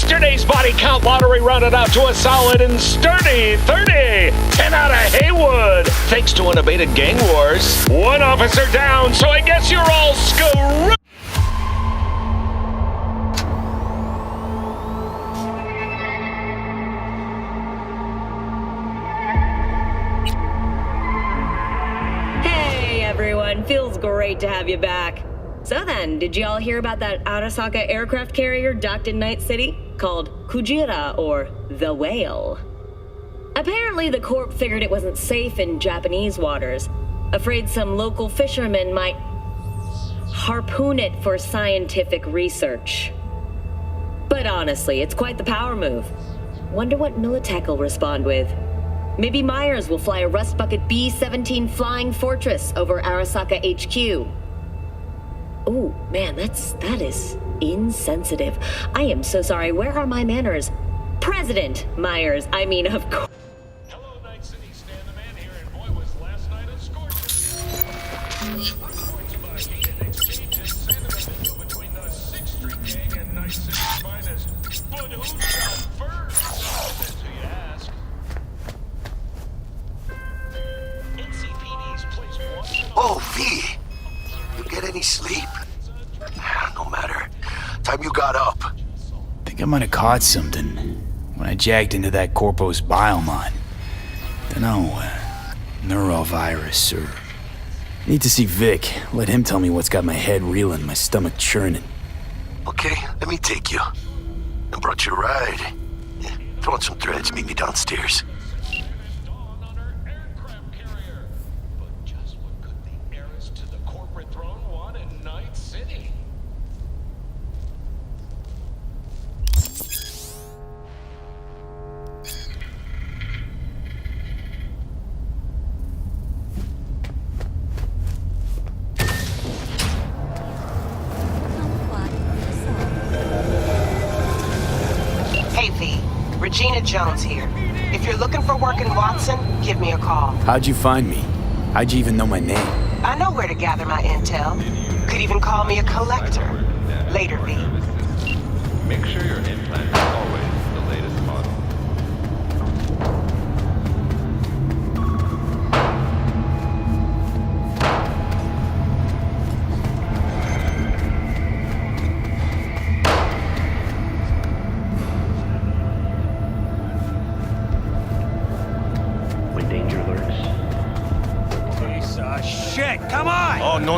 Yesterday's body count lottery rounded out to a solid and sturdy 30. 10 out of Haywood, thanks to unabated gang wars. One officer down, so I guess you're all screwed. Hey everyone, feels great to have you back. So then, did you all hear about that Arasaka aircraft carrier docked in Night City called Kujira, or the Whale? Apparently the Corp figured it wasn't safe in Japanese waters, afraid some local fishermen might harpoon it for scientific research. But honestly, it's quite the power move. Wonder what Militech will respond with. Maybe Myers will fly a Rust Bucket B-17 Flying Fortress over Arasaka HQ. Oh, man, that is insensitive. I am so sorry. Where are my manners? President Myers, I mean, of course. Hello, Night City. Stan the Man here, and boy, was last night a scorcher. Reports about heated exchange in San Francisco between the 6th Street Gang and Night City's finest. But who shot first? That's who you ask. NCPD's placed one. Oh, V! You get any sleep? No matter. Time you got up. Think I might have caught something when I jagged into that Corpo's biomon. Dunno, neurovirus or... Need to see Vic. Let him tell me what's got my head reeling, my stomach churning. Okay, let me take you. I brought you a ride. Throw in some threads, meet me downstairs. Dawn on her aircraft carrier. But just what could the heiress to the corporate throne want in Night City? Hey V, Regina Jones here. If you're looking for work in Watson, give me a call. How'd you find me? How'd you even know my name? I know where to gather my intel. Could even call me a collector. Later, V. Make sure your implant is always the latest model. When danger lurks. Piece of shit! Come on! Oh, no.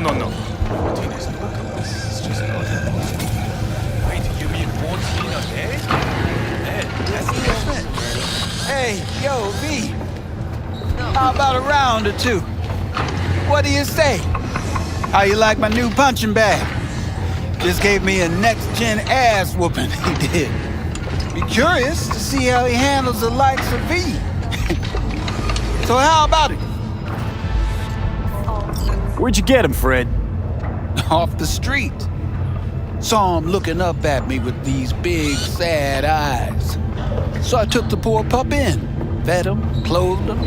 Hey, yo, V. How about a round or two? What do you say? How you like my new punching bag? Just gave me a next-gen ass whooping, he did. Be curious to see how he handles the likes of V. So how about it? Where'd you get him, Fred? Off the street. Saw him looking up at me with these big, sad eyes. So I took the poor pup in, fed him, clothed him.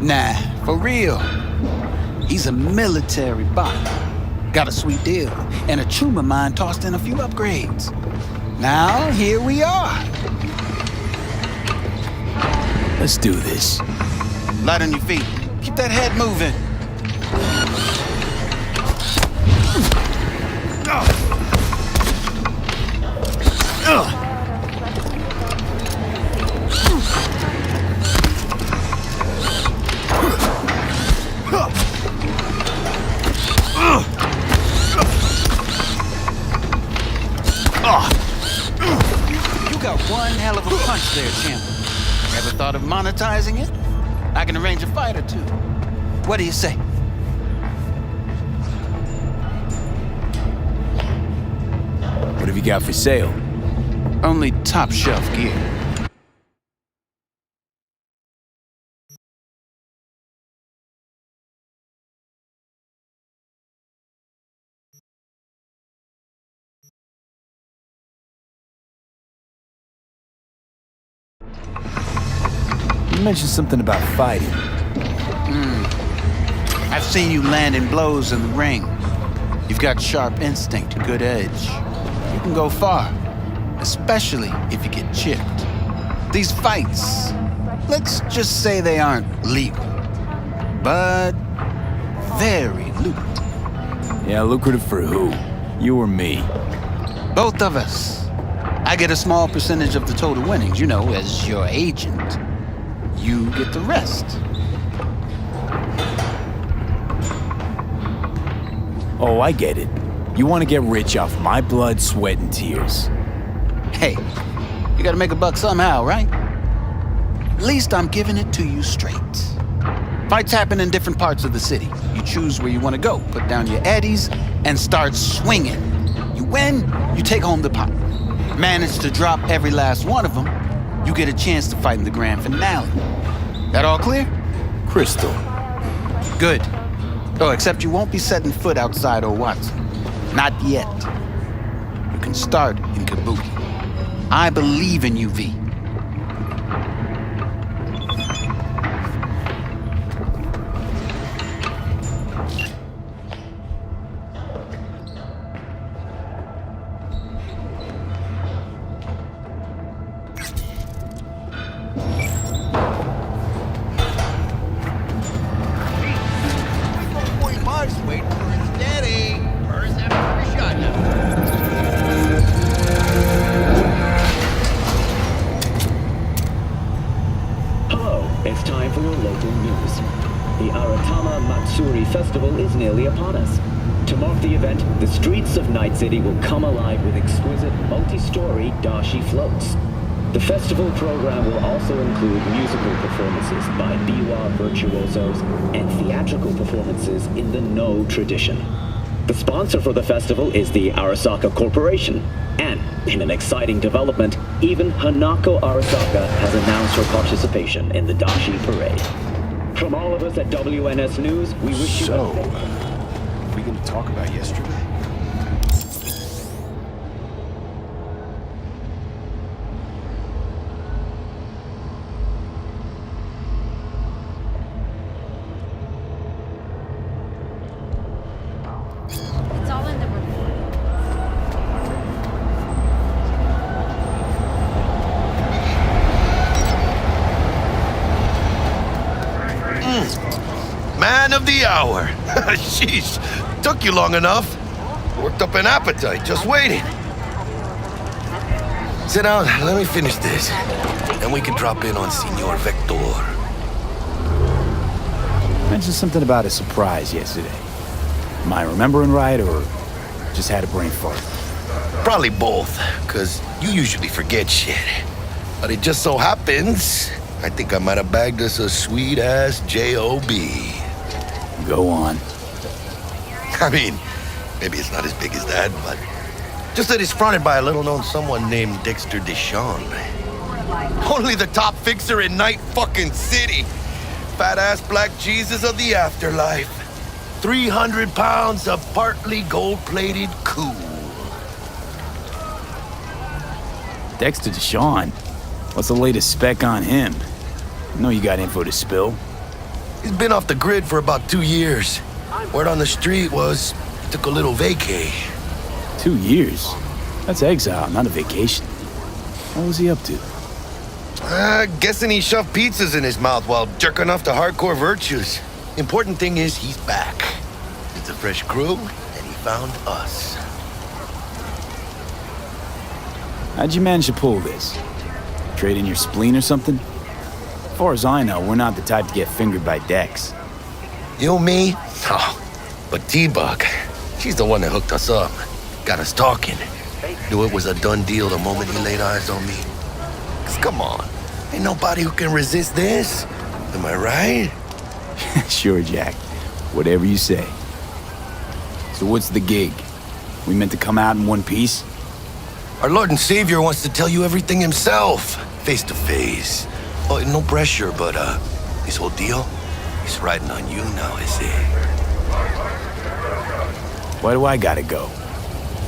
Nah, for real. He's a military bot. Got a sweet deal, and a tumor mine tossed in a few upgrades. Now, here we are. Let's do this. Light on your feet. Keep that head moving. You got one hell of a punch there, champ. Ever thought of monetizing it? I can arrange a fight or two. What do you say? What have you got for sale? Only top shelf gear. You mentioned something about fighting. I've seen you landing blows in the ring. You've got sharp instinct, good edge. You can go far, especially if you get chipped. These fights, let's just say they aren't legal, but very lucrative. Yeah, lucrative for who? You or me? Both of us. I get a small percentage of the total winnings, you know, as your agent. You get the rest. Oh, I get it. You want to get rich off my blood, sweat, and tears. Hey, you gotta make a buck somehow, right? At least I'm giving it to you straight. Fights happen in different parts of the city. You choose where you want to go, put down your eddies, and start swinging. You win, you take home the pot. Manage to drop every last one of them, you get a chance to fight in the grand finale. That all clear? Crystal. Good. Oh, except you won't be setting foot outside old Watson. Not yet. You can start in Kabuki. I believe in you, V. It's time for your local news. The Aratama Matsuri Festival is nearly upon us. To mark the event, the streets of Night City will come alive with exquisite multi-story dashi floats. The festival program will also include musical performances by biwa virtuosos and theatrical performances in the No tradition. The sponsor for the festival is the Arasaka Corporation. And, in an exciting development, even Hanako Arasaka has announced her participation in the Dashi Parade. From all of us at WNS News, we wish you So, we gonna talk about yesterday? It's all in the report. Man of the hour. Sheesh, took you long enough. Worked up an appetite, just waiting. Sit down, let me finish this. Then we can drop in on Senor Vector. Mentioned something about a surprise yesterday. Am I remembering right, or just had a brain fart? Probably both, because you usually forget shit. But it just so happens, I think I might have bagged us a sweet-ass J.O.B. Go on. I mean, maybe it's not as big as that, but just that it's fronted by a little-known someone named Dexter Deshawn. Only the top fixer in Night fucking City. Fat-ass black Jesus of the afterlife. 300 pounds of partly gold-plated cool. Dexter Deshawn. What's the latest spec on him? I know you got info to spill. He's been off the grid for about 2 years. Word on the street was he took a little vacay. 2 years? That's exile, not a vacation. What was he up to? Guessing he shoved pizzas in his mouth while jerking off to hardcore virtues. Important thing is he's back. It's a fresh crew, and he found us. How'd you manage to pull this? Trade in your spleen or something? As far as I know, we're not the type to get fingered by Dex. You, me? Oh, but T-Bug, she's the one that hooked us up. Got us talking. Knew it was a done deal the moment he laid eyes on me. 'Cause come on, ain't nobody who can resist this. Am I right? Sure, Jack. Whatever you say. So what's the gig? We meant to come out in one piece? Our Lord and Savior wants to tell you everything himself, face to face. Oh, no pressure, but this whole deal, he's riding on you now, is he? Why do I gotta go?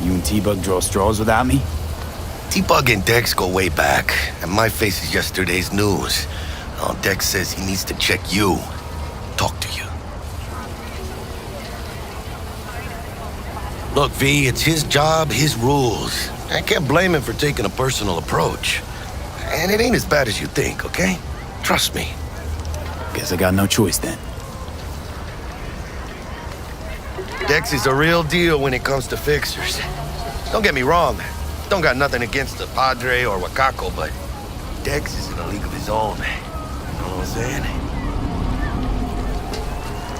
You and T-Bug draw straws without me? T-Bug and Dex go way back, and my face is yesterday's news. Oh, Dex says he needs to check you, talk to you. Look, V, it's his job, his rules. I can't blame him for taking a personal approach. And it ain't as bad as you think, okay? Trust me. Guess I got no choice then. Dex is a real deal when it comes to fixers. Don't get me wrong. Don't got nothing against the Padre or Wakako, but Dex is in a league of his own. You know what I'm saying?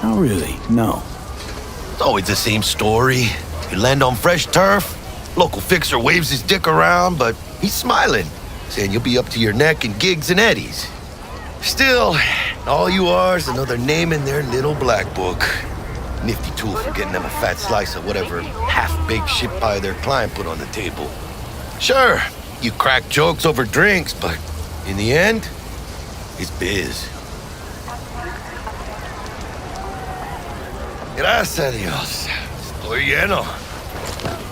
Oh, really? No. It's always the same story. You land on fresh turf, local fixer waves his dick around, but he's smiling, saying you'll be up to your neck in gigs and eddies. Still, all you are is another name in their little black book. Nifty tool for getting them a fat slice of whatever half-baked shit pie their client put on the table. Sure, you crack jokes over drinks, but in the end, it's biz. Gracias a Dios. Estoy lleno.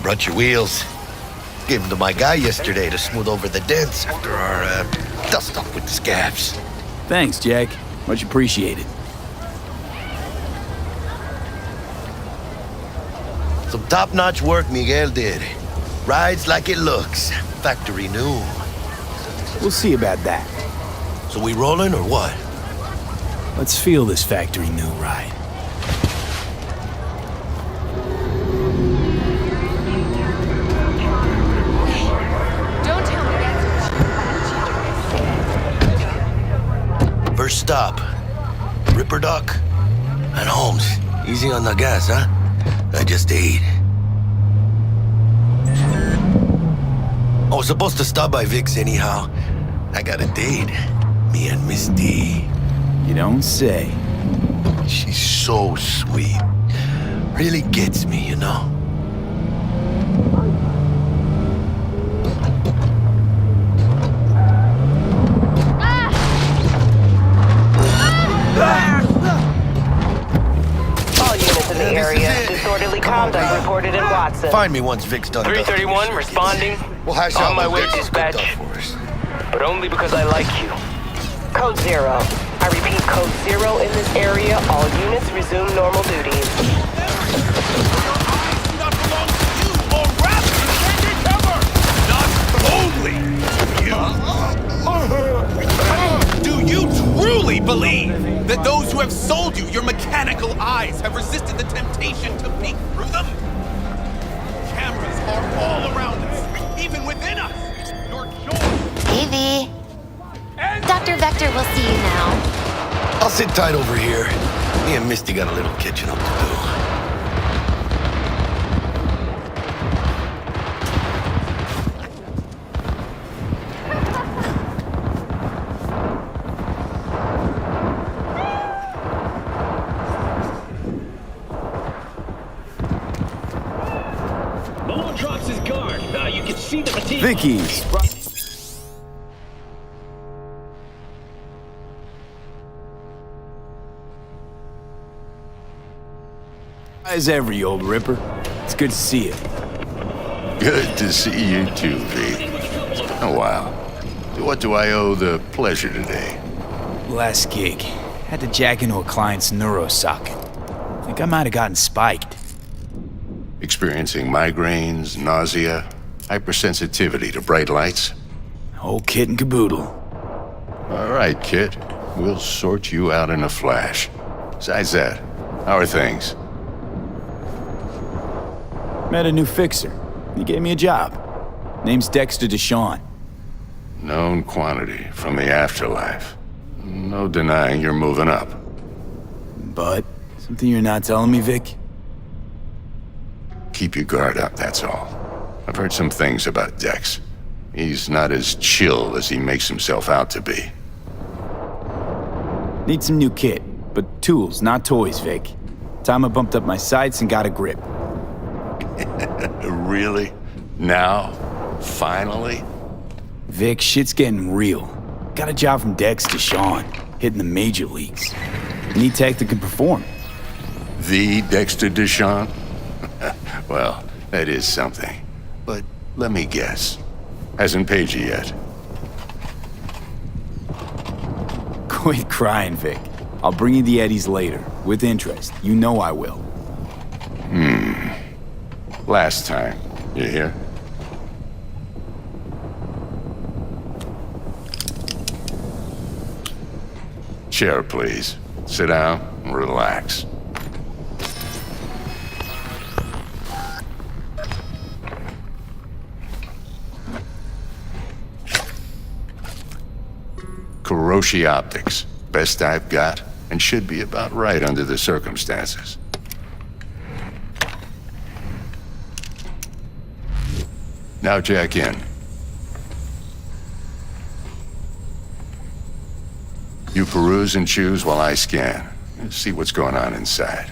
Brought your wheels. Gave them to my guy yesterday to smooth over the dents after our dust-up with the scabs. Thanks, Jack. Much appreciated. Some top-notch work Miguel did. Rides like it looks. Factory new. We'll see about that. So we rolling or what? Let's feel this factory new ride. Don't tell me that's First stop. Ripper Duck and Holmes. Easy on the gas, huh? I just ate. I was supposed to stop by Vic's anyhow. I got a date. Me and Miss D. You don't say. She's so sweet. Really gets me, you know? All units in the area. Disorderly conduct reported in Watson. Find me once Vic's done. 331 responding. We'll hash On out my what way, Vic's cooked dispatch. up for us. But only because I like you. Code 0. I repeat, Code 0 in this area. All units resume normal duties. Do you truly believe that those who have sold you your mechanical eyes have resisted the temptation to peek through them? Cameras are all around us, even within us. Your choice. Evie. Dr. Vector will see you now. I'll sit tight over here. Me and Misty got a little catching up to do. Malone drops his guard. You can see the fatigue. Vicky's. As ever, you old ripper. It's good to see you. Good to see you too, V. Oh, wow. What do I owe the pleasure today? Last gig. Had to jack into a client's neuro socket. Think I might have gotten spiked. Experiencing migraines, nausea, hypersensitivity to bright lights? Whole kit and caboodle. All right, kid. We'll sort you out in a flash. Besides that, how are things? Met a new fixer. He gave me a job. Name's Dexter Deshawn. Known quantity from the afterlife. No denying you're moving up. But something you're not telling me, Vic? Keep your guard up, that's all. I've heard some things about Dex. He's not as chill as he makes himself out to be. Need some new kit, but tools, not toys, Vic. Time I bumped up my sights and got a grip. Really? Now? Finally? Vic, shit's getting real. Got a job from Dex Deshawn, hitting the major leagues. Need tech that can perform. The Dexter Deshawn? Well, that is something. But let me guess. Hasn't paid you yet. Quit crying, Vic. I'll bring you the eddies later, with interest. You know I will. Last time, you hear? Chair, please. Sit down and relax. Kuroshi Optics. Best I've got, and should be about right under the circumstances. Now jack in. You peruse and choose while I scan. See what's going on inside.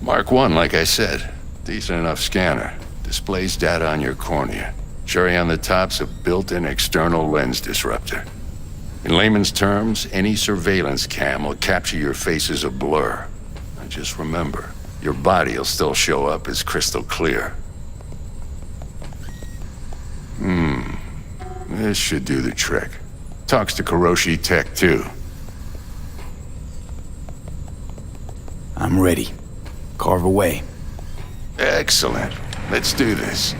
Mark 1, like I said. Decent enough scanner. Displays data on your cornea. Cherry on the top's a built-in external lens disruptor. In layman's terms, any surveillance cam will capture your face as a blur. And just remember, your body will still show up as crystal clear. This should do the trick. Talks to Kuroshi Tech, too. I'm ready. Carve away. Excellent. Let's do this.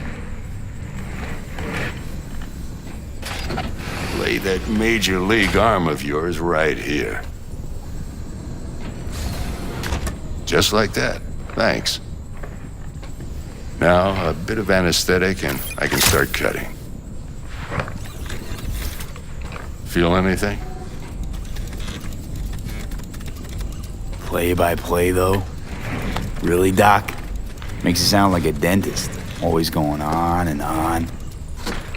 Lay that major league arm of yours right here. Just like that. Thanks. Now, a bit of anesthetic and I can start cutting. Feel anything? Play by play, though? Really, Doc? Makes it sound like a dentist. Always going on and on.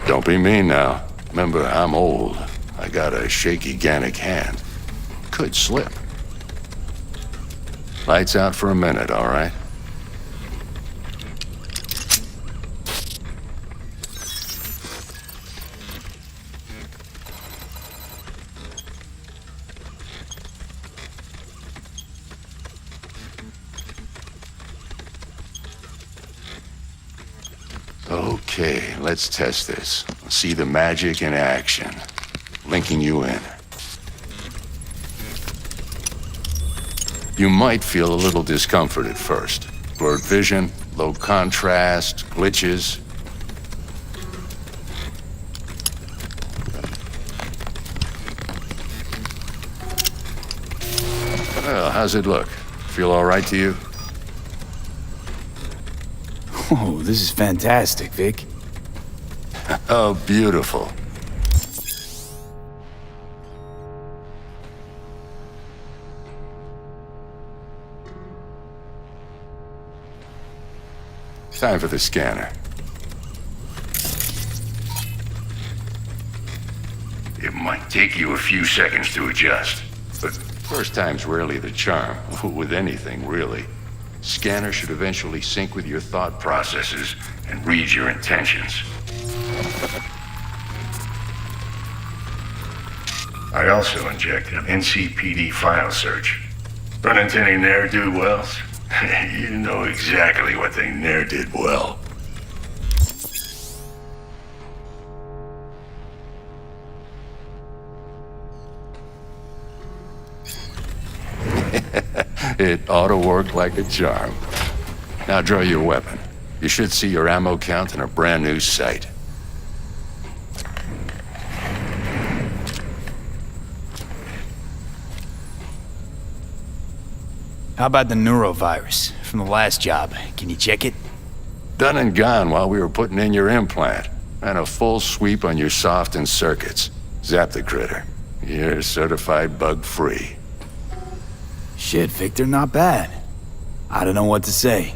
Don't be mean now. Remember, I'm old. I got a shaky Gannic hand. Could slip. Lights out for a minute, all right? Okay, let's test this. See the magic in action. Linking you in. You might feel a little discomfort at first. Blurred vision, low contrast, glitches. Well, how's it look? Feel all right to you? Oh, this is fantastic, Vic. Oh, beautiful. Time for the scanner. It might take you a few seconds to adjust, but first time's rarely the charm, with anything, really. Scanner should eventually sync with your thought processes and read your intentions. I also injected an NCPD file search. Run into any ne'er-do-wells? You know exactly what they ne'er did well. It ought to work like a charm. Now draw your weapon. You should see your ammo count in a brand new sight. How about the neurovirus from the last job? Can you check it? Done and gone while we were putting in your implant. And a full sweep on your soft and circuits. Zap the critter. You're certified bug-free. Shit, Victor, not bad. I don't know what to say.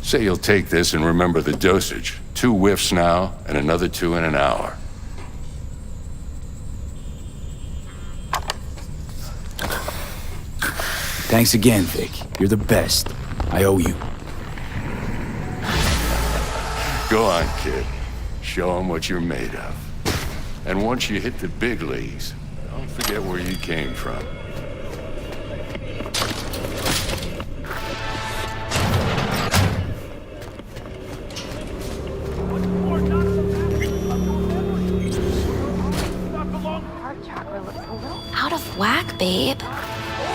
Say you'll take this and remember the dosage. 2 whiffs now, and another 2 in an hour. Thanks again, Vic. You're the best. I owe you. Go on, kid. Show 'em what you're made of. And once you hit the big leagues, don't forget where you came from. Out of whack, babe.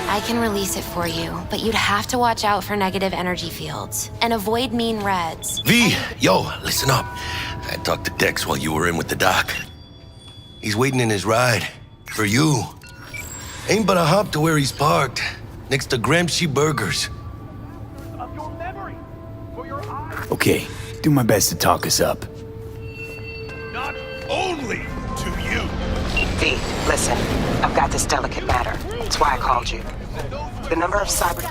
I can release it for you, but you'd have to watch out for negative energy fields and avoid mean reds. V, yo, listen up. I talked to Dex while you were in with the doc. He's waiting in his ride. For you. Ain't but a hop to where he's parked. Next to Gramsci Burgers. Okay, do my best to talk us up. Not only to you. V, listen. I've got this delicate matter. That's why I called you. The number of psycho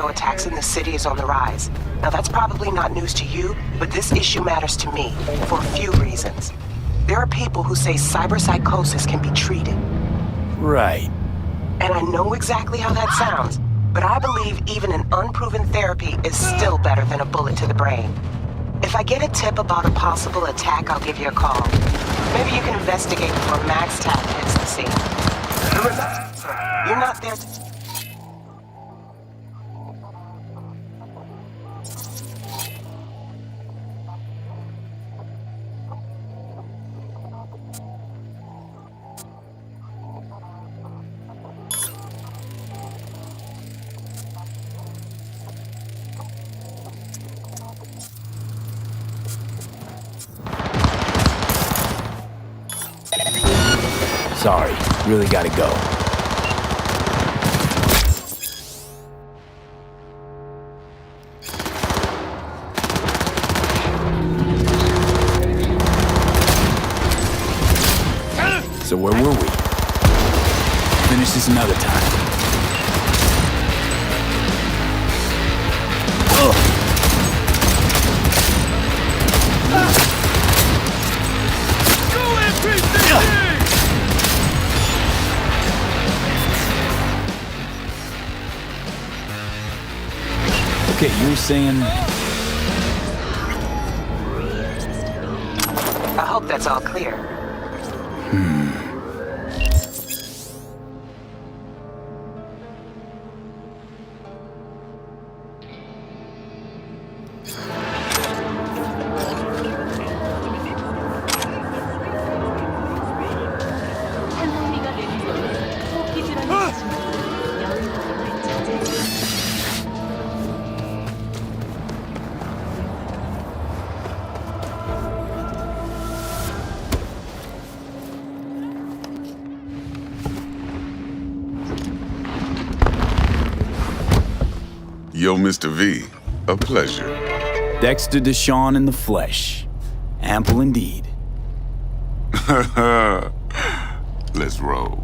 attacks in the city is on the rise. Now that's probably not news to you, but this issue matters to me for a few reasons. There are people who say cyberpsychosis can be treated. Right. And I know exactly how that sounds, but I believe even an unproven therapy is still better than a bullet to the brain. If I get a tip about a possible attack, I'll give you a call. Maybe you can investigate before Max Tap hits the scene. Remember, you're not there to... Sorry, really gotta go. So where were we? Finish this another time. Okay, you were saying... I hope that's all clear. Yo, Mr. V, a pleasure. Dexter Deshawn in the flesh. Ample indeed. Let's roll.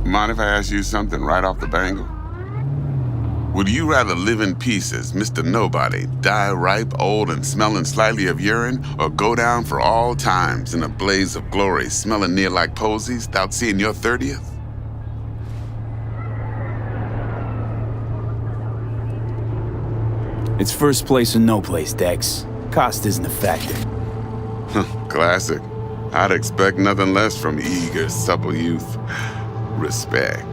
Mind if I ask you something right off the bangle? Would you rather live in pieces, Mr. Nobody, die ripe, old, and smelling slightly of urine, or go down for all times in a blaze of glory, smelling near like posies, without seeing your 30th? It's first place or no place, Dex. Cost isn't a factor. Classic. I'd expect nothing less from eager, supple youth. Respect.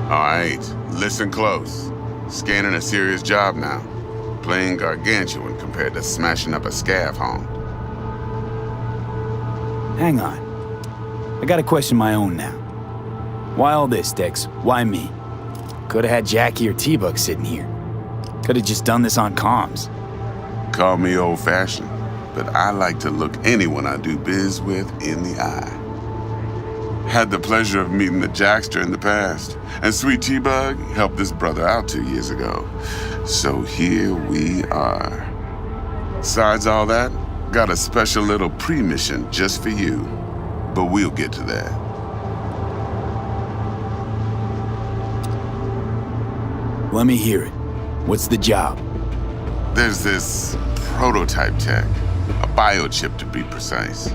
All right, listen close. Scanning a serious job now. Playing gargantuan compared to smashing up a scav home. Hang on. I got a question of my own now. Why all this, Dex? Why me? Could've had Jackie or T-Bug sitting here. Could've just done this on comms. Call me old-fashioned, but I like to look anyone I do biz with in the eye. Had the pleasure of meeting the Jackster in the past, and Sweet T-Bug helped this brother out 2 years ago. So here we are. Besides all that, got a special little pre-mission just for you, but we'll get to that. Let me hear it. What's the job? There's this prototype tech, a biochip to be precise.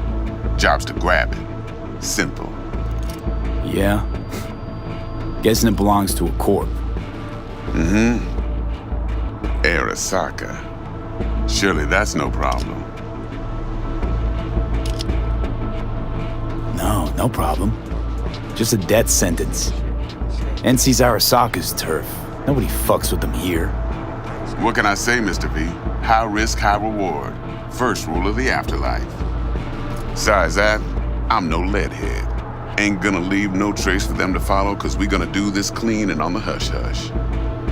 Job's to grab it. Simple. Yeah? Guessing it belongs to a corp. Mm-hmm. Arasaka. Surely that's no problem. No problem. Just a death sentence. NC's Arasaka's turf. Nobody fucks with them here. What can I say, Mr. V? High risk, high reward. First rule of the afterlife. Besides that, I'm no leadhead. Ain't gonna leave no trace for them to follow, cause we gonna do this clean and on the hush-hush.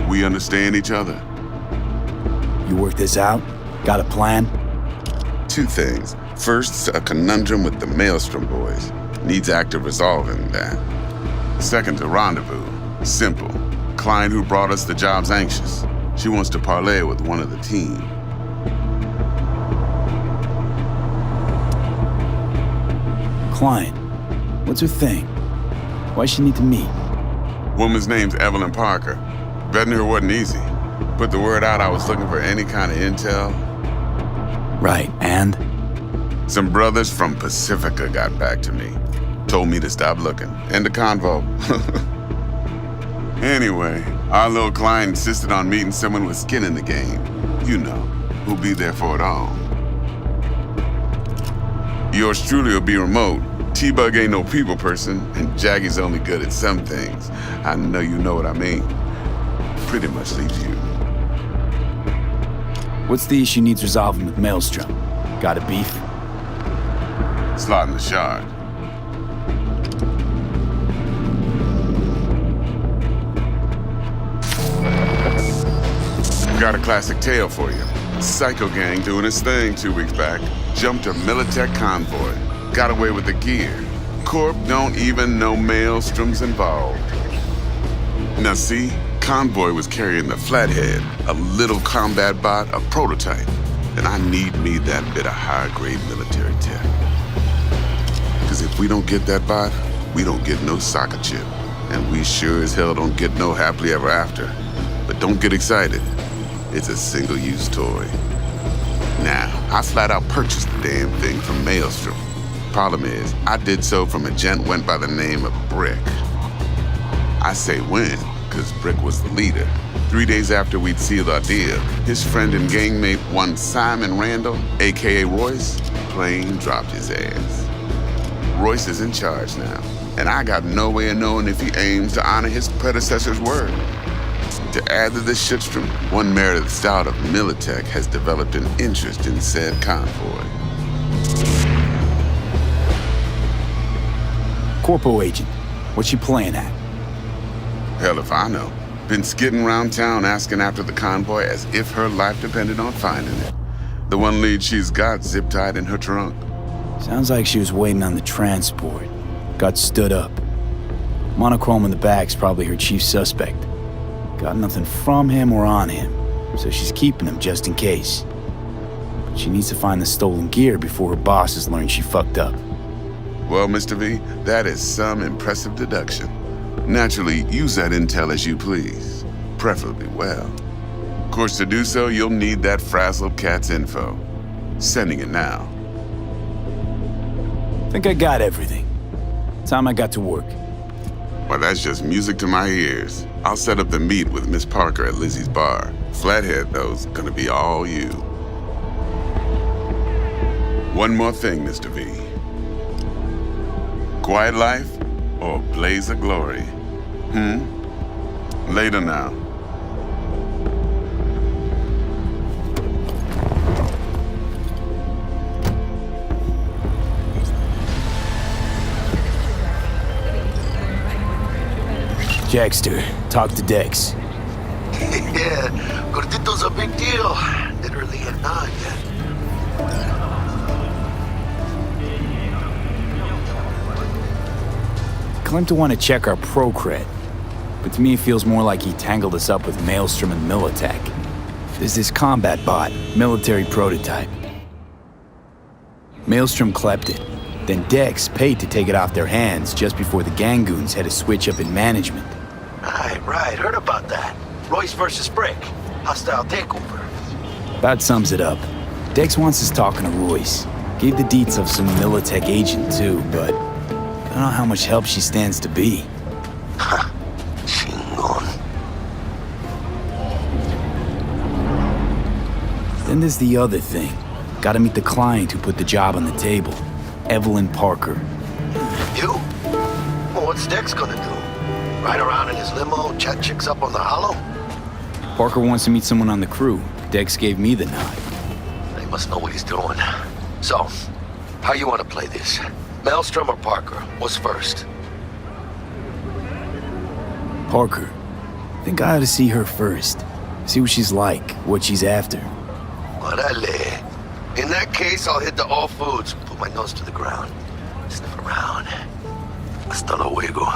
We understand each other. You work this out? Got a plan? 2 things. First, a conundrum with the Maelstrom boys. Needs active resolving that. Second, a rendezvous. Simple. Client who brought us the job's anxious. She wants to parlay with one of the team. Client? What's her thing? Why she need to meet? Woman's name's Evelyn Parker. Vetting her wasn't easy. Put the word out I was looking for any kind of intel. Right, and? Some brothers from Pacifica got back to me. Told me to stop looking. End of convo. Anyway, our little client insisted on meeting someone with skin in the game. You know, who'll be there for it all. Yours truly will be remote. T-Bug ain't no people person, and Jaggy's only good at some things. I know you know what I mean. Pretty much leaves you. What's the issue needs resolving with Maelstrom? Got a beef? Slotting the shard. Got a classic tale for you. Psycho gang doing its thing 2 weeks back. Jumped a Militech convoy. Got away with the gear. Corp don't even know Maelstrom's involved. Now see, convoy was carrying the Flathead, a little combat bot, a prototype. And I need me that bit of high-grade military tech. Because if we don't get that bot, we don't get no soccer chip. And we sure as hell don't get no happily ever after. But don't get excited. It's a single-use toy. Now, I flat out purchased the damn thing from Maelstrom. Problem is, I did so from a gent went by the name of Brick. I say when, because Brick was the leader. 3 days after we'd sealed our deal, his friend and gangmate, one Simon Randall, a.k.a. Royce, plain dropped his ass. Royce is in charge now, and I got no way of knowing if he aims to honor his predecessor's word. To add to this shitstrom, one Meredith Stout of Militech has developed an interest in said convoy. Corpo agent. What's she playing at? Hell if I know. Been skidding around town asking after the convoy as if her life depended on finding it. The one lead she's got zip-tied in her trunk. Sounds like she was waiting on the transport. Got stood up. Monochrome in the back's probably her chief suspect. Got nothing from him or on him, so she's keeping him just in case. But she needs to find the stolen gear before her bosses learn she fucked up. Well, Mr. V, that is some impressive deduction. Naturally, use that intel as you please, preferably well. Of course, to do so, you'll need that frazzled cat's info. Sending it now. Think I got everything. Time I got to work. Well, that's just music to my ears. I'll set up the meet with Miss Parker at Lizzie's bar. Flathead, though's gonna be all you. One more thing, Mr. V. Quiet life or blaze of glory? Later now. Jackster, talk to Dex. Yeah, Gordito's a big deal. Literally a nod. claimed to want to check our pro cred. But to me, it feels more like he tangled us up with Maelstrom and Militech. There's this combat bot, military prototype. Maelstrom clept it. Then Dex paid to take it off their hands just before the Gangoons had a switch up in management. Right, heard about that. Royce versus Brick. Hostile takeover. About sums it up. Dex wants us talking to Royce. Gave the deets of some Militech agent too, but I don't know how much help she stands to be. Chingon. Then there's the other thing. Gotta meet the client who put the job on the table. Evelyn Parker. You? Well, what's Dex gonna do? Ride around in his limo, chat chicks up on the hollow? Parker wants to meet someone on the crew. Dex gave me the nod. He must know what he's doing. So, how you want to play this? Maelstrom or Parker? What's first? Parker. Think I ought to see her first. See what she's like, what she's after. Orale. In that case, I'll hit the all foods, put my nose to the ground, sniff around. Hasta luego.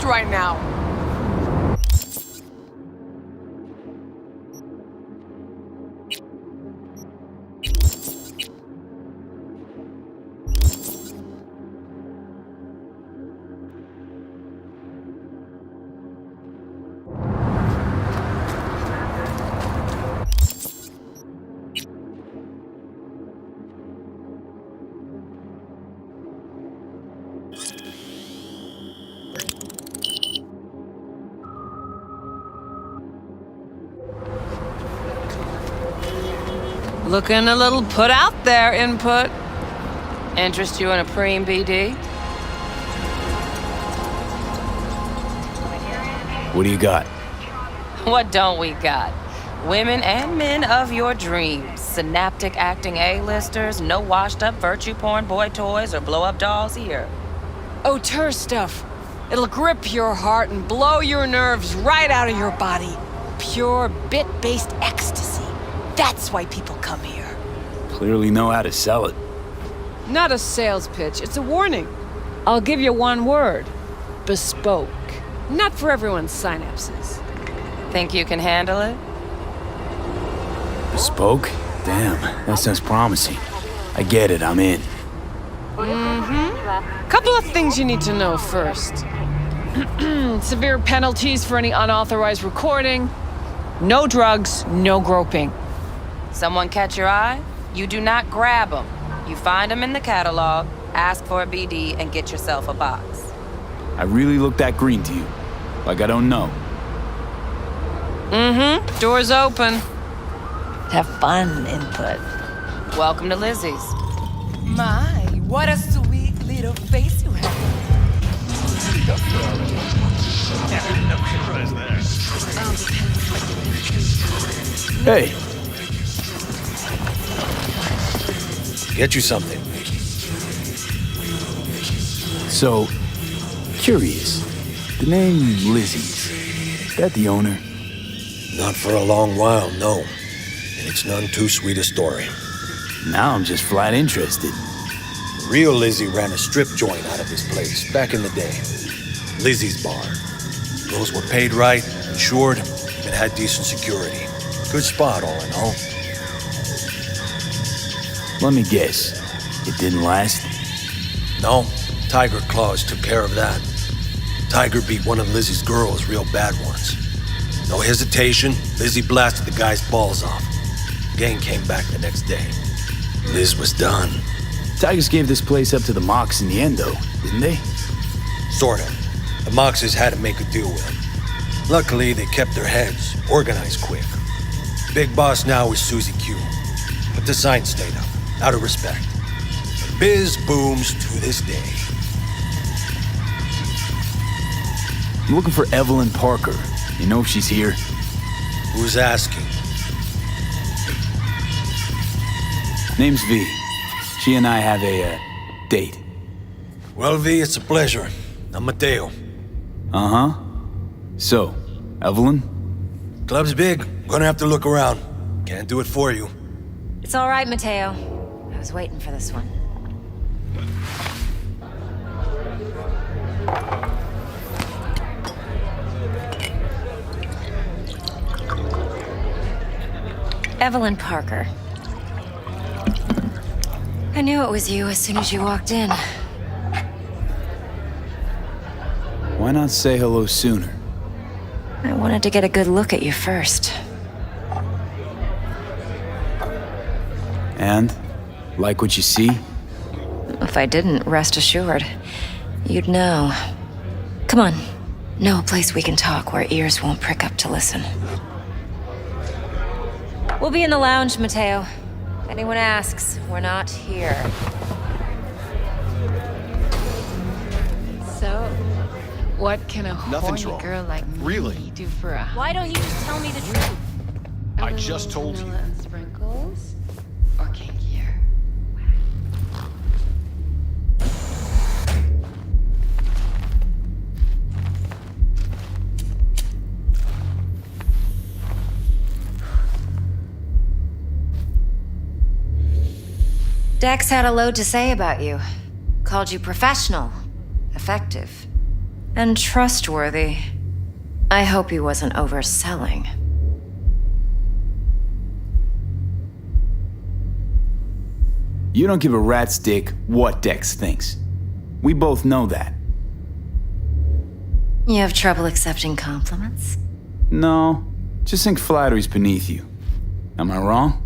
Right now. Looking a little put out there, Input. Interest you in a preem BD? What do you got? What don't we got? Women and men of your dreams. Synaptic acting A-listers, no washed-up virtue porn boy toys or blow-up dolls here. Auteur stuff. It'll grip your heart and blow your nerves right out of your body. Pure bit-based ecstasy. That's why people come here. Clearly know how to sell it. Not a sales pitch, it's a warning. I'll give you one word. Bespoke. Not for everyone's synapses. Think you can handle it? Bespoke? Damn, that sounds promising. I get it, I'm in. Couple of things you need to know first. Severe penalties for any unauthorized recording. No drugs, no groping. Someone catch your eye? You do not grab them. You find them in the catalog, ask for a BD, and get yourself a box. I really look that green to you? Like I don't know? Mm-hmm. Door's open. Have fun, input. Welcome to Lizzie's. My, what a sweet little face you have. No surprise there. Hey. Get you something. So, curious. The name Lizzie's, is that the owner? Not for a long while, no. And it's none too sweet a story. Now I'm just flat interested. Real Lizzie ran a strip joint out of his place back in the day. Lizzie's Bar. Girls were paid right, insured, even had decent security. Good spot, all in all. Let me guess. It didn't last? No, Tiger Claws took care of that. Tiger beat one of Lizzie's girls real bad once. No hesitation, Lizzie blasted the guy's balls off. Gang came back the next day. Liz was done. Tigers gave this place up to the Mox in the end, though, didn't they? Sorta. The Moxes had to make a deal with him. Luckily, they kept their heads, organized quick. Big boss now is Susie Q. But the sign stayed up, out of respect. Biz booms to this day. I'm looking for Evelyn Parker. You know if she's here? Who's asking? Name's V. She and I have a, date. Well, V, it's a pleasure. I'm Mateo. Uh-huh. So, Evelyn? Club's big. Gonna have to look around. Can't do it for you. It's all right, Mateo. I was waiting for this one. Evelyn Parker. I knew it was you as soon as you walked in. Why not say hello sooner? I wanted to get a good look at you first. And? Like what you see? If I didn't, rest assured, you'd know. Come on. Know a place we can talk where ears won't prick up to listen. We'll be in the lounge, Mateo. If anyone asks, we're not here. So, what can a Nothing's horny wrong. girl like me Really? do for a... Why don't you just tell me the truth? I just told you. Vanilla and sprinkles? Or kinkier? Dex had a load to say about you. Called you professional, effective, and trustworthy. I hope he wasn't overselling. You don't give a rat's dick what Dex thinks. We both know that. You have trouble accepting compliments? No, just think flattery's beneath you. Am I wrong?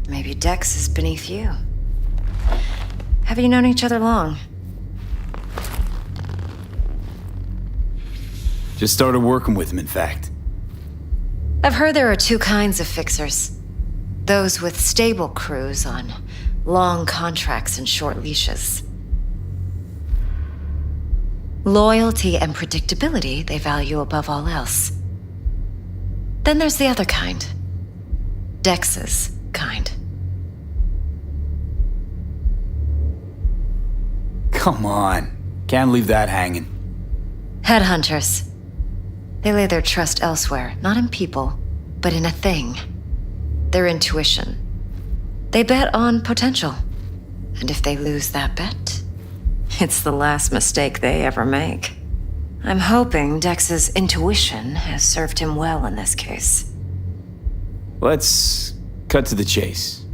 Maybe Dex is beneath you. Have you known each other long? Just started working with him, in fact. I've heard there are two kinds of fixers. Those with stable crews on long contracts and short leashes. Loyalty and predictability they value above all else. Then there's the other kind. Dex's kind. Come on. Can't leave that hanging. Headhunters. They lay their trust elsewhere, not in people, but in a thing. Their intuition. They bet on potential. And if they lose that bet, it's the last mistake they ever make. I'm hoping Dex's intuition has served him well in this case. Let's cut to the chase.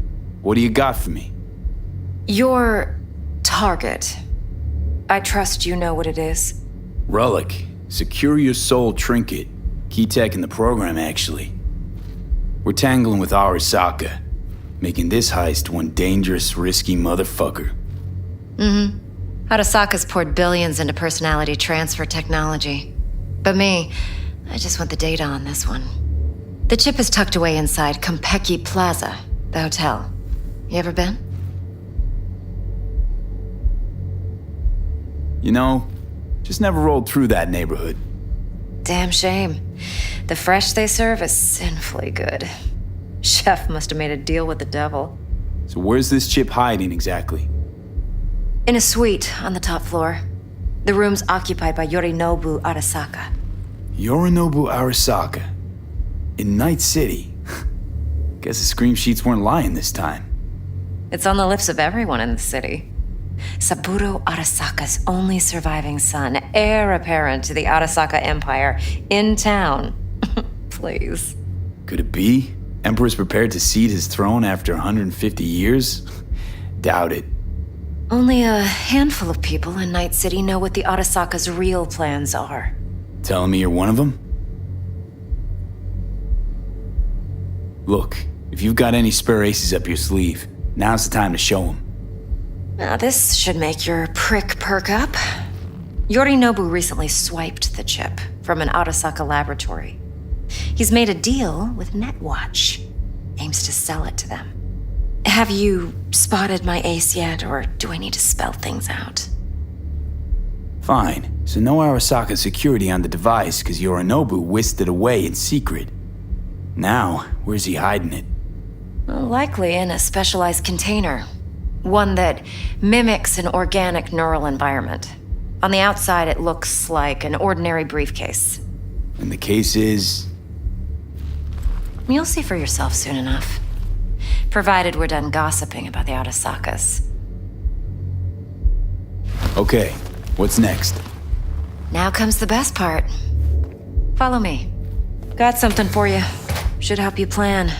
What do you got for me? Your target. I trust you know what it is. Relic. Secure your soul trinket. Key tech in the program, actually. We're tangling with Arasaka. making this heist one dangerous, risky motherfucker. Mm-hmm. Arasaka's poured billions into personality transfer technology. But me, I just want the data on this one. The chip is tucked away inside Konpeki Plaza, the hotel. You ever been? You know, just never rolled through that neighborhood. Damn shame. The fresh they serve is sinfully good. Chef must have made a deal with the devil. So where's this chip hiding exactly? In a suite on the top floor. The room's occupied by Yorinobu Arasaka. Yorinobu Arasaka? In Night City? Guess the scream sheets weren't lying this time. It's on the lips of everyone in the city. Saburo Arasaka's only surviving son, heir apparent to the Arasaka Empire, in town. Please. Could it be? Emperor's prepared to cede his throne after 150 years? Doubt it. Only a handful of people in Night City know what the Arasaka's real plans are. Telling me you're one of them? Look, if you've got any spare aces up your sleeve, now's the time to show them. Now this should make your prick perk up. Yorinobu recently swiped the chip from an Arasaka laboratory. He's made a deal with Netwatch. Aims to sell it to them. Have you spotted my ace yet, or do I need to spell things out? Fine. So no Arasaka security on the device because Yorinobu whisked it away in secret. Now, where's he hiding it? Well, likely in a specialized container. One that mimics an organic neural environment. On the outside, it looks like an ordinary briefcase. And the case is... You'll see for yourself soon enough. Provided we're done gossiping about the Arasakas. Okay, what's next? Now comes the best part. Follow me. Got something for you. Should help you plan.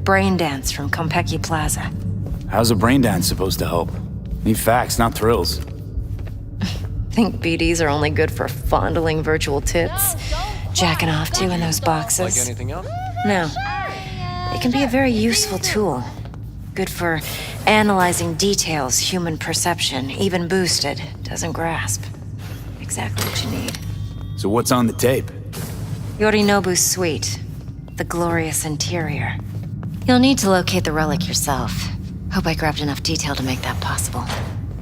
Brain dance from Konpeki Plaza. How's a brain dance supposed to help? Need facts, not thrills. Think BDs are only good for fondling virtual tits? Jacking off too in those boxes? Like anything else? No. It can be a very useful tool. Good for analyzing details human perception, even boosted, doesn't grasp. Exactly what you need. So what's on the tape? Yorinobu's suite. The glorious interior. You'll need to locate the relic yourself. Hope I grabbed enough detail to make that possible.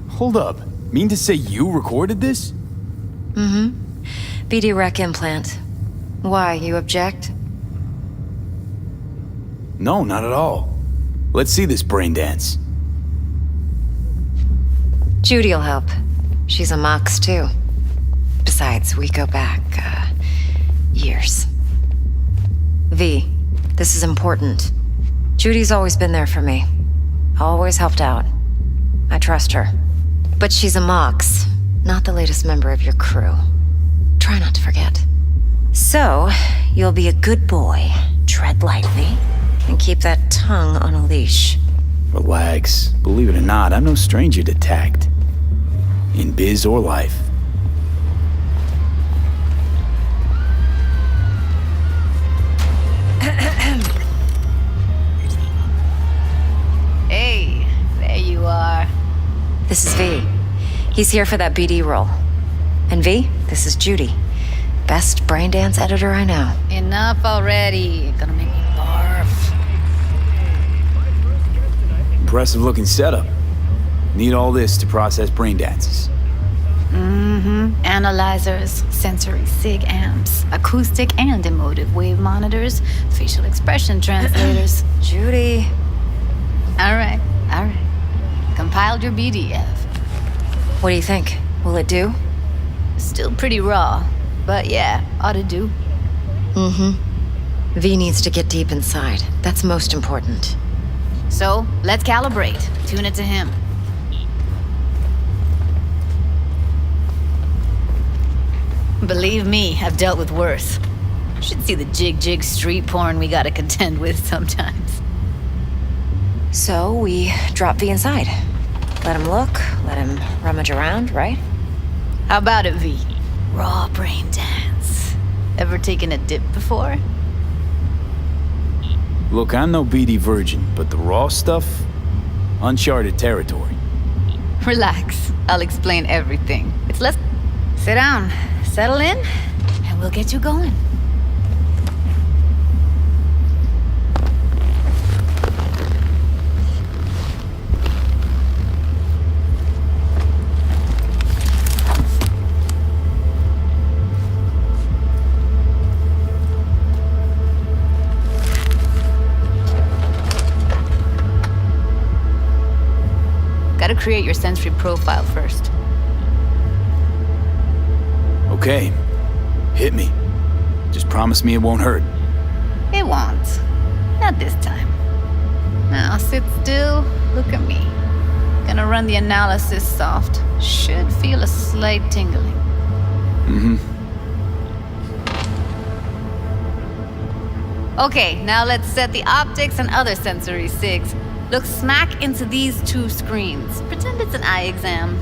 Hold up. Mean to say you recorded this? Mm-hmm. BD Rec implant. Why, you object? No, not at all. Let's see this brain dance. Judy'll help. She's a Mox, too. Besides, we go back, years. V, this is important. Judy's always been there for me. Always helped out. I trust her. But she's a Mox, not the latest member of your crew. Try not to forget. So, you'll be a good boy, tread lightly, and keep that tongue on a leash. Relax. Believe it or not, I'm no stranger to tact. In biz or life. Hey, there you are. This is V. He's here for that BD role. And V, this is Judy. Best brain dance editor I know. Enough already. Gonna make me barf. Impressive looking setup. Need all this to process brain dances. Mm-hmm. Analyzers, sensory sig amps, acoustic and emotive wave monitors, facial expression translators. Judy. All right. Compiled your BDF. What do you think? Will it do? Still pretty raw, but yeah, ought to do. Mm-hmm. V needs to get deep inside. That's most important. So, let's calibrate. Tune it to him. Believe me, I've dealt with worse. Should see the jig street porn we gotta contend with sometimes. So, we drop V inside. Let him look, let him rummage around, right? How about it, V? Raw brain dance. Ever taken a dip before? Look, I'm no BD virgin, but the raw stuff, uncharted territory. Relax. I'll explain everything. It's less... Sit down, settle in, and we'll get you going. Gotta create your sensory profile first. Okay, hit me. Just promise me it won't hurt. It won't. Not this time. Now sit still, look at me. Gonna run the analysis soft. Should feel a slight tingling. Mm-hmm. Okay, now let's set the optics and other sensory sigs. Look smack into these two screens. Pretend it's an eye exam.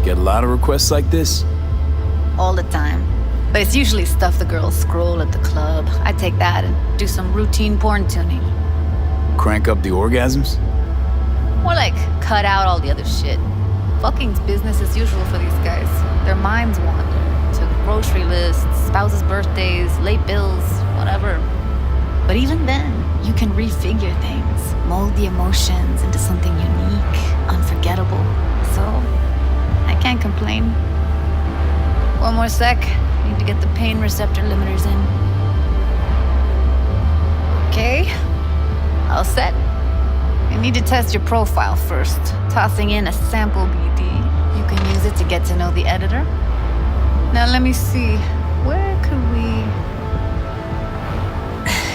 Get a lot of requests like this? All the time. But it's usually stuff the girls scroll at the club. I take that and do some routine porn tuning. Crank up the orgasms? More like cut out all the other shit. Fucking's business as usual for these guys. Their minds wander to grocery lists, spouses' birthdays, late bills, whatever. But even then, you can refigure things, mold the emotions into something unique, unforgettable. So, I can't complain. One more sec. Need to get the pain receptor limiters in. Okay. All set. You need to test your profile first. Tossing in a sample BD. You can use it to get to know the editor. Now let me see. Where could we...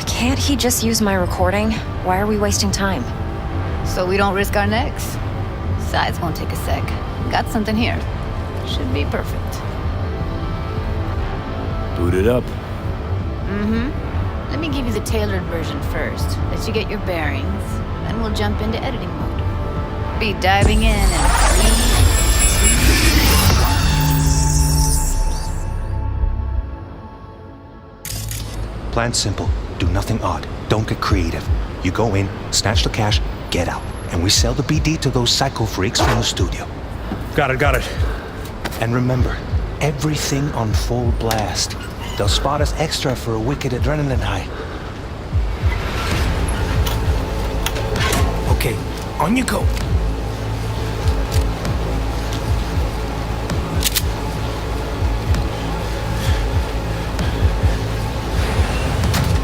Can't he just use my recording? Why are we wasting time? So we don't risk our necks. Besides, won't take a sec. Got something here. Should be perfect. Boot it up. Mm-hmm. Let me give you the tailored version first. Let you get your bearings. Then we'll jump into editing mode. Be diving in 3, 2... Plan simple. Do nothing odd. Don't get creative. You go in, snatch the cash, get out. And we sell the BD to those psycho freaks from the studio. Got it. And remember, everything on full blast. They'll spot us extra for a wicked adrenaline high. Okay, on you go.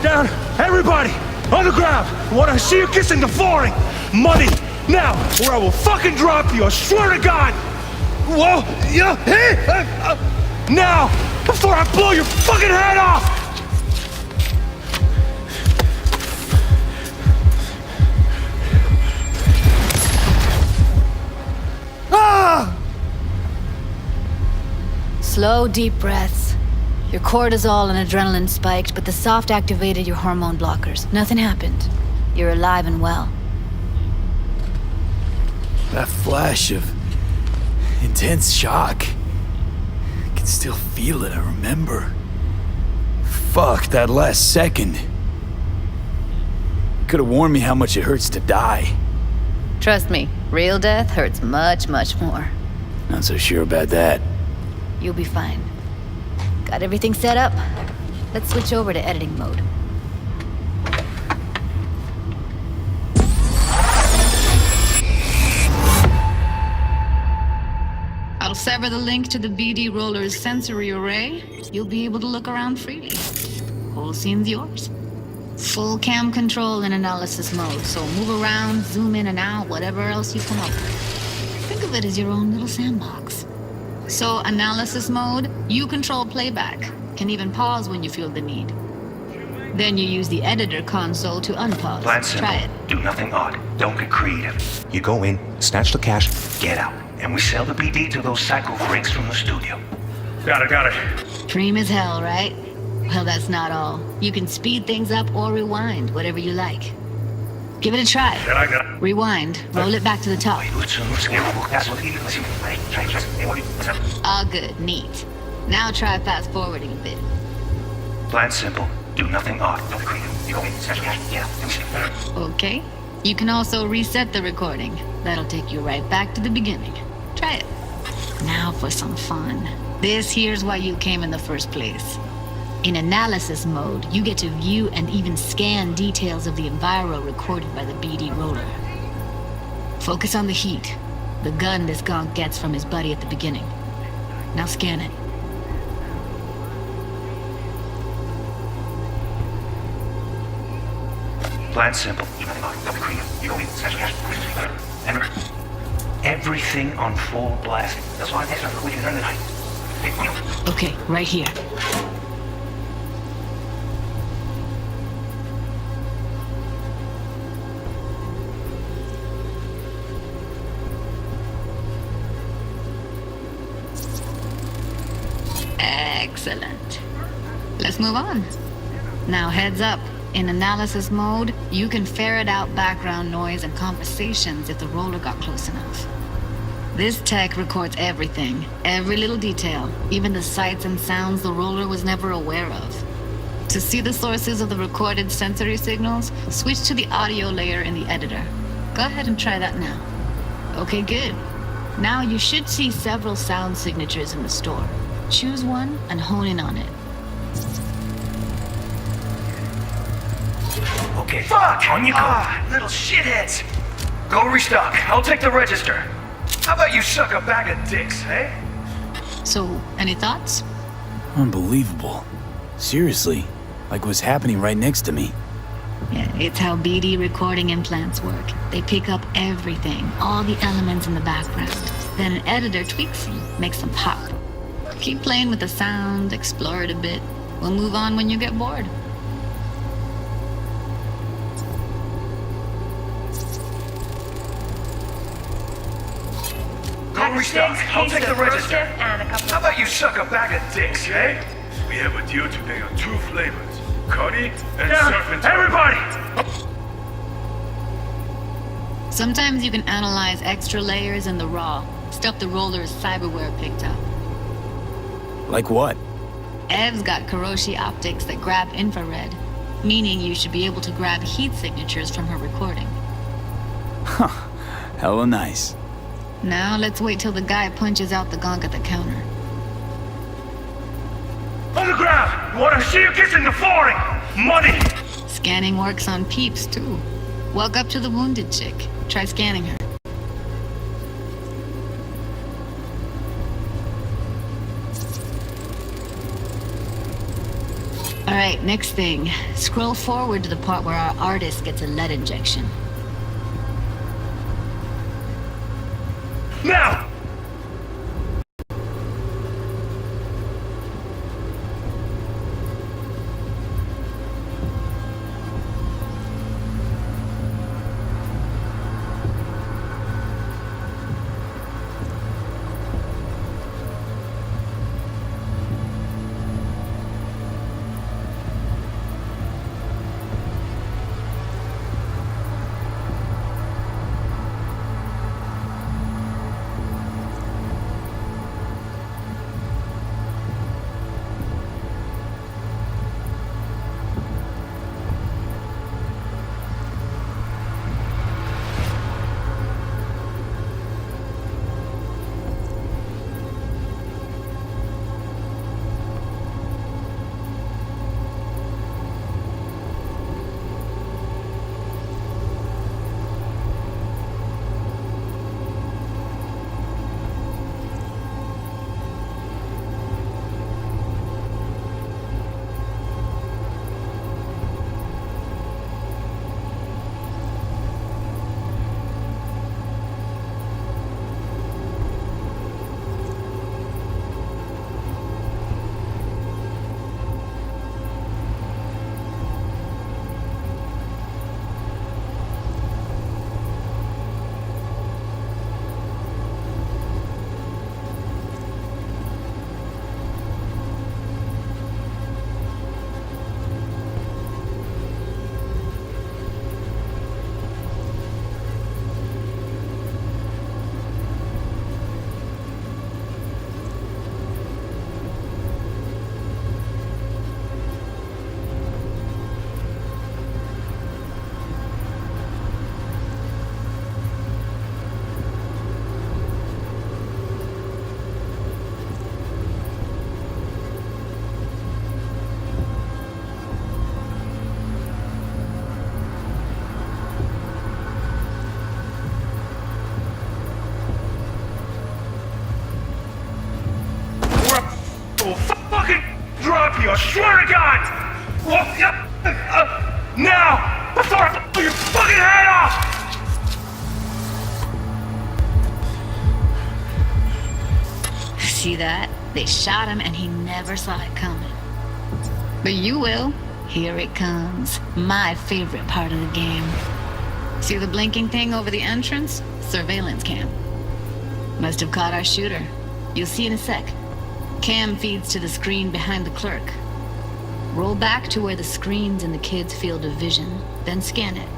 Down, everybody, on the ground. I want to see you kissing the flooring. Money, now, or I will fucking drop you, I swear to God. Whoa, yeah, hey, now, before I blow your fucking head off. Ah! Slow, deep breaths. Your cortisol and adrenaline spiked, but the soft activated your hormone blockers. Nothing happened. You're alive and well. That flash of intense shock. I can still feel it, I remember. Fuck, that last second. You could have warned me how much it hurts to die. Trust me, real death hurts much, much more. Not so sure about that. You'll be fine. Got everything set up? Let's switch over to editing mode. I'll sever the link to the BD Roller's sensory array. You'll be able to look around freely. Whole scene's yours. Full cam control in analysis mode, so move around, zoom in and out, whatever else you come up with. Think of it as your own little sandbox. So, analysis mode, you control playback. Can even pause when you feel the need. Then you use the editor console to unpause. Plan simple. Try it. Do nothing odd. Don't get creative. You go in, snatch the cash, get out. And we sell the BD to those psycho freaks from the studio. Got it. Dream as hell, right? Well, that's not all. You can speed things up or rewind, whatever you like. Give it a try. Rewind. Roll it back to the top. All good. Neat. Now try fast forwarding a bit. Plan simple. Do Do nothing odd. Don't be creative. You go in, snatch the cash, get out, and we sleep. Okay. You can also reset the recording. That'll take you right back to the beginning. Try it. Now for some fun. This here's why you came in the first place. In analysis mode, you get to view and even scan details of the enviro recorded by the BD roller. Focus on the heat, the gun this gonk gets from his buddy at the beginning. Now scan it. Plan simple. Do nothing odd. Don't be creative. You go in, snatch the cash, we sleep. Remember, everything on full blast. That's why next time we can earn the night. Big wheel. Okay, right here. Excellent. Let's move on. Now heads up. In analysis mode, you can ferret out background noise and conversations if the roller got close enough. This tech records everything, every little detail, even the sights and sounds the roller was never aware of. To see the sources of the recorded sensory signals, switch to the audio layer in the editor. Go ahead and try that now. Okay, good. Now you should see several sound signatures in the store. Choose one and hone in on it. Okay. Fuck! On you go. Little shitheads. Go restock. I'll take the register. How about you suck a bag of dicks, eh? So, any thoughts? Unbelievable. Seriously, like what's happening right next to me. Yeah, it's how BD recording implants work. They pick up everything, all the elements in the background. Then an editor tweaks them, makes them pop. Keep playing with the sound, explore it a bit. We'll move on when you get bored. Go restock. I'll take the register. How about you suck a bag of dicks, eh? We have a deal today on 2 flavors. Cuddy and Down, Serpent. everybody! Sometimes you can analyze extra layers in the raw, stuff the roller's cyberware picked up. Like what? Ev's got Kiroshi optics that grab infrared, meaning you should be able to grab heat signatures from her recording. Huh. Hella nice. Now let's wait till the guy punches out the gonk at the counter. On the ground! Wanna see you kissing the flooring! Money! Scanning works on peeps, too. Walk up to the wounded chick. Try scanning her. Alright, next thing. Scroll forward to the part where our artist gets a lead injection. Now! you, I swear to God! Now! Before I blow your fucking head off! See that? They shot him and he never saw it coming. But you will. Here it comes. My favorite part of the game. See the blinking thing over the entrance? Surveillance cam. Must have caught our shooter. You'll see in a sec. Cam feeds to the screen behind the clerk. Roll back to where the screen's in the kid's field of vision, then scan it.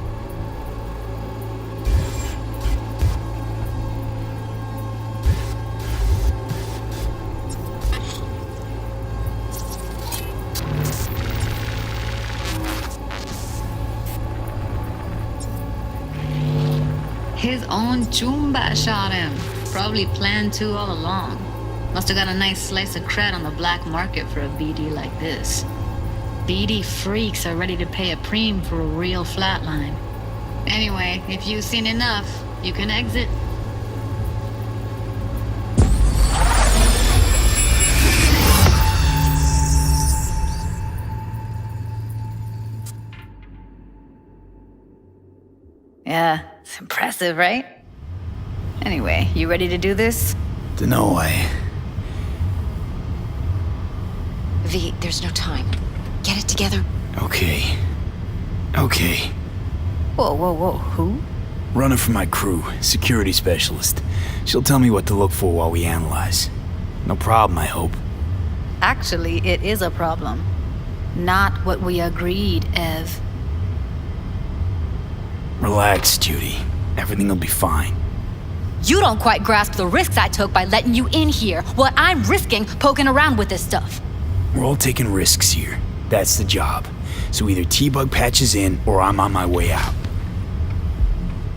His own Chumba shot him. Probably planned to all along. Must have got a nice slice of cred on the black market for a BD like this. BD freaks are ready to pay a preem for a real flatline. Anyway, if you've seen enough, you can exit. Yeah, it's impressive, right? Anyway, you ready to do this? Dunno, V, there's no time. Get it together. Okay. Whoa, who? Runner for my crew, security specialist. She'll tell me what to look for while we analyze. No problem, I hope. Actually, it is a problem. Not what we agreed, Ev. Relax, Judy. Everything will be fine. You don't quite grasp the risks I took by letting you in here, what I'm risking poking around with this stuff. We're all taking risks here. That's the job. So either T-Bug patches in, or I'm on my way out.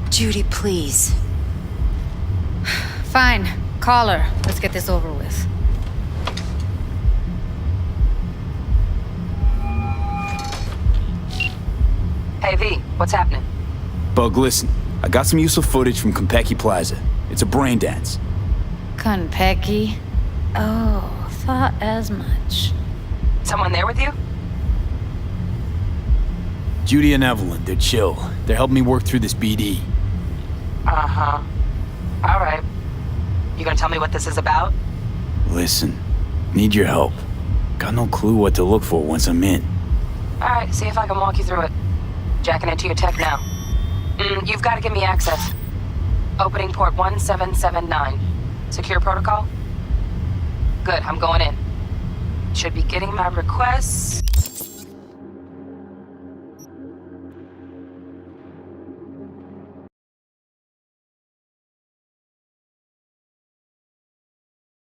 Judy, please. Fine. Call her. Let's get this over with. Hey, V, what's happening? Bug, listen. I got some useful footage from Konpeki Plaza. It's a brain dance. Konpeki? Oh, thought as much. Someone there with you? Judy and Evelyn, they're chill. They're helping me work through this BD. Uh-huh. All right. You gonna tell me what this is about? Listen, need your help. Got no clue what to look for once I'm in. All right, see if I can walk you through it. Jacking into your tech now. You've got to give me access. Opening port 1779. Secure protocol? Good, I'm going in. Should be getting my requests